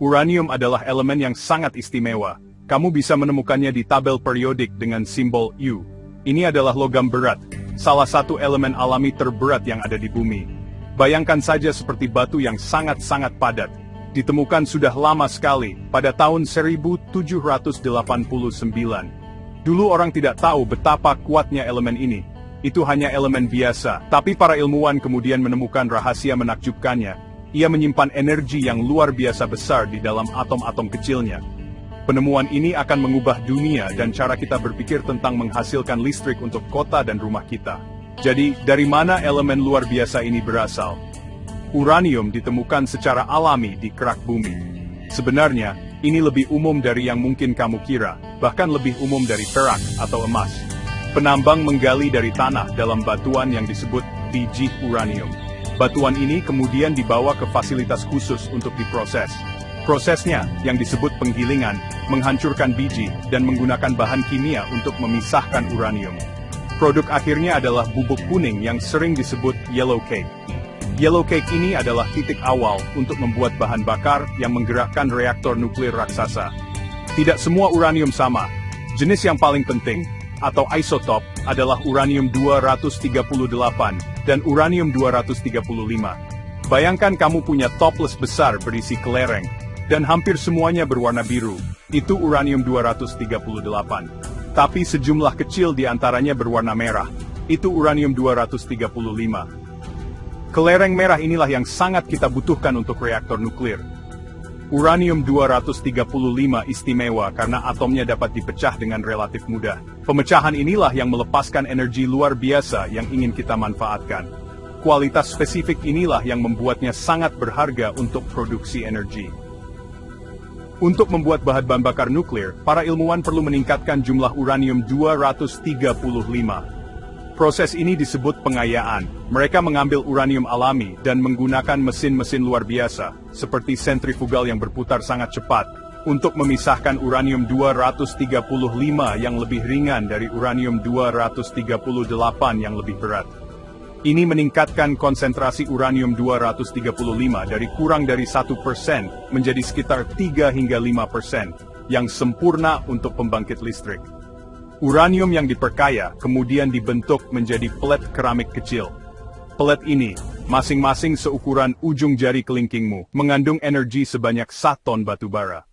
Uranium adalah elemen yang sangat istimewa. Kamu bisa menemukannya di tabel periodik dengan simbol U. Ini adalah logam berat, salah satu elemen alami terberat yang ada di bumi. Bayangkan saja seperti batu yang sangat-sangat padat. Ditemukan sudah lama sekali, pada tahun 1789. Dulu orang tidak tahu betapa kuatnya elemen ini. Itu hanya elemen biasa, tapi para ilmuwan kemudian menemukan rahasia menakjubkannya. Ia menyimpan energi yang luar biasa besar di dalam atom-atom kecilnya. Penemuan ini akan mengubah dunia dan cara kita berpikir tentang menghasilkan listrik untuk kota dan rumah kita. Jadi, dari mana elemen luar biasa ini berasal? Uranium ditemukan secara alami di kerak bumi. Sebenarnya, ini lebih umum dari yang mungkin kamu kira, bahkan lebih umum dari perak atau emas. Penambang menggali dari tanah dalam batuan yang disebut biji uranium. Batuan ini kemudian dibawa ke fasilitas khusus untuk diproses. Prosesnya, yang disebut penggilingan, menghancurkan biji dan menggunakan bahan kimia untuk memisahkan uranium. Produk akhirnya adalah bubuk kuning yang sering disebut yellow cake. Yellow cake ini adalah titik awal untuk membuat bahan bakar yang menggerakkan reaktor nuklir raksasa. Tidak semua uranium sama. Jenis yang paling penting, atau isotop, adalah uranium-238 dan uranium-235. Bayangkan kamu punya toples besar berisi kelereng, dan hampir semuanya berwarna biru. Itu uranium-238. Tapi sejumlah kecil di antaranya berwarna merah. Itu uranium-235. Kelereng merah inilah yang sangat kita butuhkan untuk reaktor nuklir. Uranium-235 istimewa karena atomnya dapat dipecah dengan relatif mudah. Pemecahan inilah yang melepaskan energi luar biasa yang ingin kita manfaatkan. Kualitas spesifik inilah yang membuatnya sangat berharga untuk produksi energi. Untuk membuat bahan bakar nuklir, para ilmuwan perlu meningkatkan jumlah uranium-235. Proses ini disebut pengayaan. Mereka mengambil uranium alami dan menggunakan mesin-mesin luar biasa, seperti sentrifugal yang berputar sangat cepat, untuk memisahkan uranium-235 yang lebih ringan dari uranium-238 yang lebih berat. Ini meningkatkan konsentrasi uranium-235 dari kurang dari 1% menjadi sekitar 3 hingga 5%, yang sempurna untuk pembangkit listrik. Uranium yang diperkaya kemudian dibentuk menjadi pelet keramik kecil. Pelet ini, masing-masing seukuran ujung jari kelingkingmu, mengandung energi sebanyak 1 ton batu bara.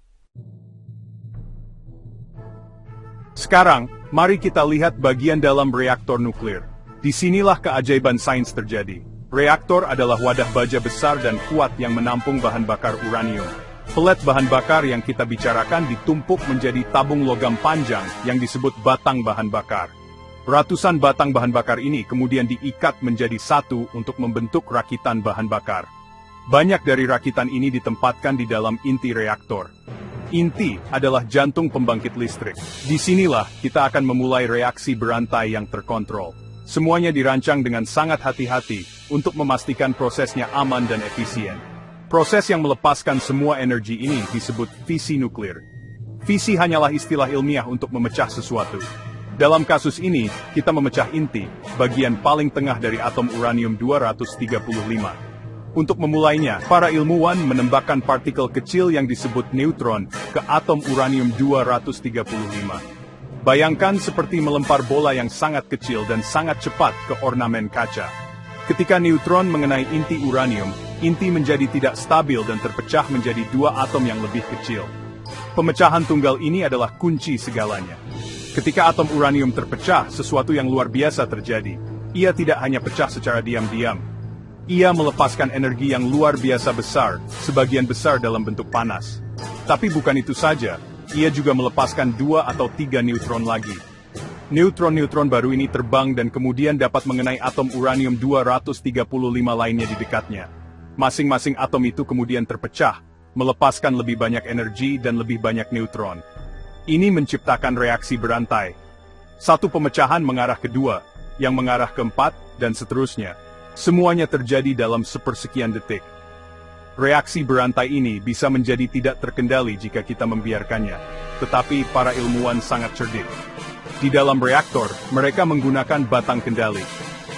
Sekarang, mari kita lihat bagian dalam reaktor nuklir. Disinilah keajaiban sains terjadi. Reaktor adalah wadah baja besar dan kuat yang menampung bahan bakar uranium. Pelet bahan bakar yang kita bicarakan ditumpuk menjadi tabung logam panjang yang disebut batang bahan bakar. Ratusan batang bahan bakar ini kemudian diikat menjadi satu untuk membentuk rakitan bahan bakar. Banyak dari rakitan ini ditempatkan di dalam inti reaktor. Inti adalah jantung pembangkit listrik. Disinilah kita akan memulai reaksi berantai yang terkontrol. Semuanya dirancang dengan sangat hati-hati untuk memastikan prosesnya aman dan efisien. Proses yang melepaskan semua energi ini disebut fisi nuklir. Fisi hanyalah istilah ilmiah untuk memecah sesuatu. Dalam kasus ini, kita memecah inti, bagian paling tengah dari atom uranium-235. Untuk memulainya, para ilmuwan menembakkan partikel kecil yang disebut neutron ke atom uranium-235. Bayangkan seperti melempar bola yang sangat kecil dan sangat cepat ke ornamen kaca. Ketika neutron mengenai inti uranium, inti menjadi tidak stabil dan terpecah menjadi 2 atom yang lebih kecil. Pemecahan tunggal ini adalah kunci segalanya. Ketika atom uranium terpecah, sesuatu yang luar biasa terjadi. Ia tidak hanya pecah secara diam-diam. Ia melepaskan energi yang luar biasa besar, sebagian besar dalam bentuk panas. Tapi bukan itu saja, ia juga melepaskan 2 atau 3 neutron lagi. Neutron-neutron baru ini terbang dan kemudian dapat mengenai atom uranium-235 lainnya di dekatnya. Masing-masing atom itu kemudian terpecah, melepaskan lebih banyak energi dan lebih banyak neutron. Ini menciptakan reaksi berantai. Satu pemecahan mengarah ke 2, yang mengarah ke 4, dan seterusnya. Semuanya terjadi dalam sepersekian detik. Reaksi berantai ini bisa menjadi tidak terkendali jika kita membiarkannya, tetapi para ilmuwan sangat cerdik. Di dalam reaktor, mereka menggunakan batang kendali.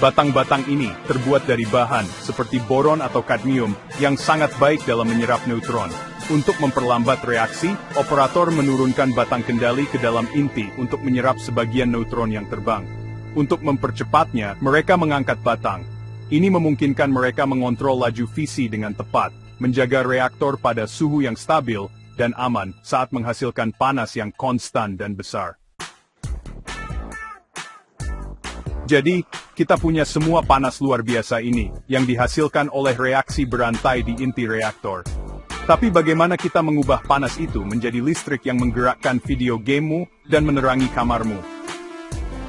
Batang-batang ini terbuat dari bahan seperti boron atau kadmium yang sangat baik dalam menyerap neutron. Untuk memperlambat reaksi, operator menurunkan batang kendali ke dalam inti untuk menyerap sebagian neutron yang terbang. Untuk mempercepatnya, mereka mengangkat batang. Ini memungkinkan mereka mengontrol laju fisi dengan tepat, menjaga reaktor pada suhu yang stabil dan aman saat menghasilkan panas yang konstan dan besar. Jadi, kita punya semua panas luar biasa ini, yang dihasilkan oleh reaksi berantai di inti reaktor. Tapi bagaimana kita mengubah panas itu menjadi listrik yang menggerakkan video gamemu dan menerangi kamarmu?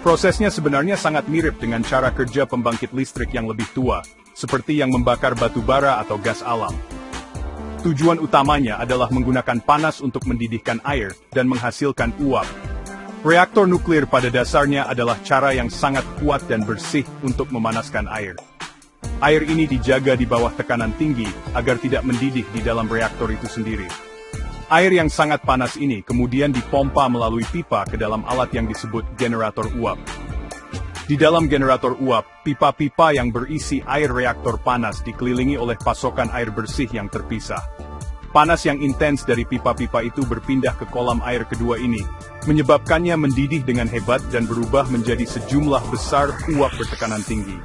Prosesnya sebenarnya sangat mirip dengan cara kerja pembangkit listrik yang lebih tua, seperti yang membakar batu bara atau gas alam. Tujuan utamanya adalah menggunakan panas untuk mendidihkan air dan menghasilkan uap. Reaktor nuklir pada dasarnya adalah cara yang sangat kuat dan bersih untuk memanaskan air. Air ini dijaga di bawah tekanan tinggi agar tidak mendidih di dalam reaktor itu sendiri. Air yang sangat panas ini kemudian dipompa melalui pipa ke dalam alat yang disebut generator uap. Di dalam generator uap, pipa-pipa yang berisi air reaktor panas dikelilingi oleh pasokan air bersih yang terpisah. Panas yang intens dari pipa-pipa itu berpindah ke kolam air kedua ini, menyebabkannya mendidih dengan hebat dan berubah menjadi sejumlah besar uap bertekanan tinggi.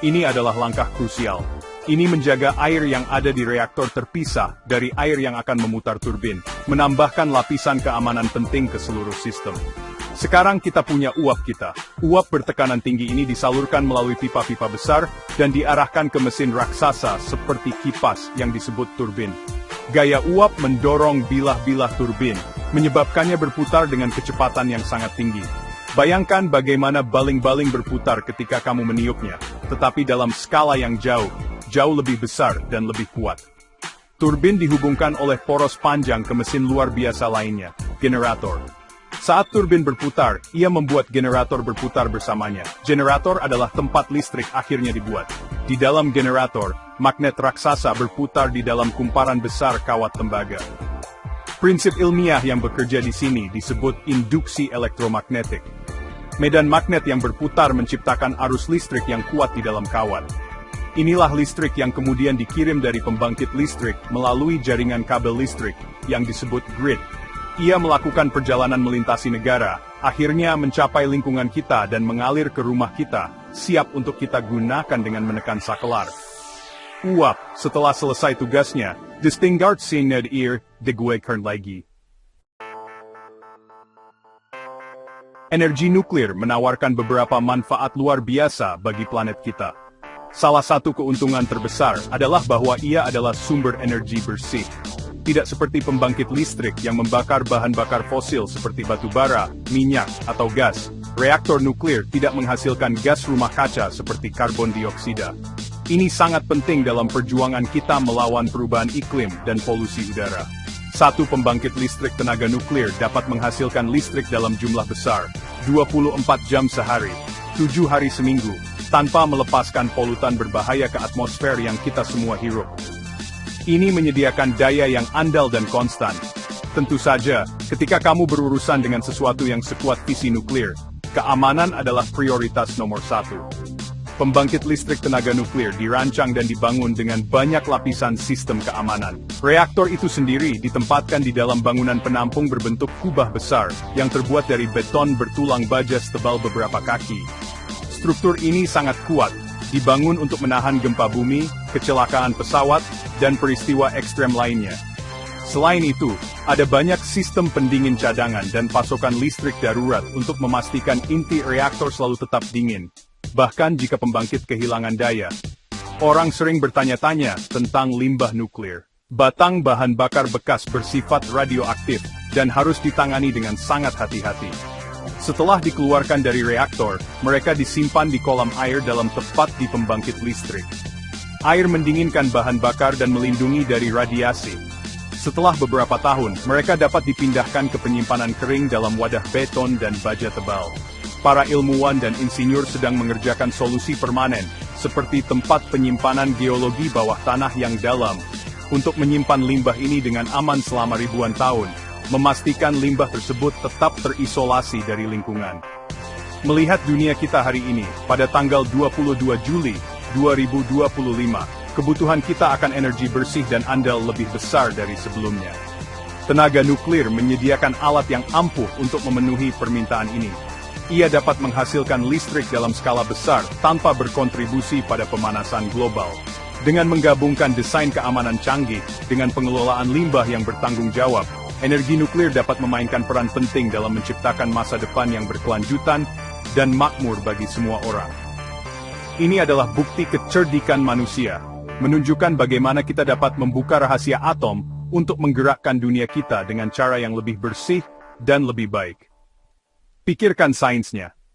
Ini adalah langkah krusial. Ini menjaga air yang ada di reaktor terpisah dari air yang akan memutar turbin, menambahkan lapisan keamanan penting ke seluruh sistem. Sekarang kita punya uap kita. Uap bertekanan tinggi ini disalurkan melalui pipa-pipa besar dan diarahkan ke mesin raksasa seperti kipas yang disebut turbin. Gaya uap mendorong bilah-bilah turbin, menyebabkannya berputar dengan kecepatan yang sangat tinggi. Bayangkan bagaimana baling-baling berputar ketika kamu meniupnya, tetapi dalam skala yang jauh lebih besar dan lebih kuat. Turbin dihubungkan oleh poros panjang ke mesin luar biasa lainnya, generator. Saat turbin berputar, ia membuat generator berputar bersamanya. Generator adalah tempat listrik akhirnya dibuat. Di dalam generator, magnet raksasa berputar di dalam kumparan besar kawat tembaga. Prinsip ilmiah yang bekerja di sini disebut induksi elektromagnetik. Medan magnet yang berputar menciptakan arus listrik yang kuat di dalam kawat. Inilah listrik yang kemudian dikirim dari pembangkit listrik melalui jaringan kabel listrik yang disebut grid. Ia melakukan perjalanan melintasi negara, akhirnya mencapai lingkungan kita dan mengalir ke rumah kita, siap untuk kita gunakan dengan menekan sakelar. Uap, setelah selesai tugasnya, distinguished signed ear, digunakan lagi. Energi nuklir menawarkan beberapa manfaat luar biasa bagi planet kita. Salah satu keuntungan terbesar adalah bahwa ia adalah sumber energi bersih. Tidak seperti pembangkit listrik yang membakar bahan bakar fosil seperti batu bara, minyak, atau gas. Reaktor nuklir tidak menghasilkan gas rumah kaca seperti karbon dioksida. Ini sangat penting dalam perjuangan kita melawan perubahan iklim dan polusi udara. Satu pembangkit listrik tenaga nuklir dapat menghasilkan listrik dalam jumlah besar, 24 jam sehari, 7 hari seminggu, tanpa melepaskan polutan berbahaya ke atmosfer yang kita semua hirup. Ini menyediakan daya yang andal dan konstan. Tentu saja, ketika kamu berurusan dengan sesuatu yang sekuat fisi nuklir, keamanan adalah prioritas nomor satu. Pembangkit listrik tenaga nuklir dirancang dan dibangun dengan banyak lapisan sistem keamanan. Reaktor itu sendiri ditempatkan di dalam bangunan penampung berbentuk kubah besar, yang terbuat dari beton bertulang baja setebal beberapa kaki. Struktur ini sangat kuat, dibangun untuk menahan gempa bumi, kecelakaan pesawat, dan peristiwa ekstrem lainnya. Selain itu, ada banyak sistem pendingin cadangan dan pasokan listrik darurat untuk memastikan inti reaktor selalu tetap dingin, bahkan jika pembangkit kehilangan daya. Orang sering bertanya-tanya tentang limbah nuklir. Batang bahan bakar bekas bersifat radioaktif dan harus ditangani dengan sangat hati-hati. Setelah dikeluarkan dari reaktor, mereka disimpan di kolam air dalam tepat di pembangkit listrik. Air mendinginkan bahan bakar dan melindungi dari radiasi. Setelah beberapa tahun, mereka dapat dipindahkan ke penyimpanan kering dalam wadah beton dan baja tebal. Para ilmuwan dan insinyur sedang mengerjakan solusi permanen, seperti tempat penyimpanan geologi bawah tanah yang dalam, untuk menyimpan limbah ini dengan aman selama ribuan tahun, memastikan limbah tersebut tetap terisolasi dari lingkungan. Melihat dunia kita hari ini, pada tanggal 22 Juli 2025, kebutuhan kita akan energi bersih dan andal lebih besar dari sebelumnya. Tenaga nuklir menyediakan alat yang ampuh untuk memenuhi permintaan ini. Ia dapat menghasilkan listrik dalam skala besar tanpa berkontribusi pada pemanasan global. Dengan menggabungkan desain keamanan canggih dengan pengelolaan limbah yang bertanggung jawab, energi nuklir dapat memainkan peran penting dalam menciptakan masa depan yang berkelanjutan dan makmur bagi semua orang. Ini adalah bukti kecerdikan manusia, menunjukkan bagaimana kita dapat membuka rahasia atom untuk menggerakkan dunia kita dengan cara yang lebih bersih dan lebih baik. Pikirkan sainsnya.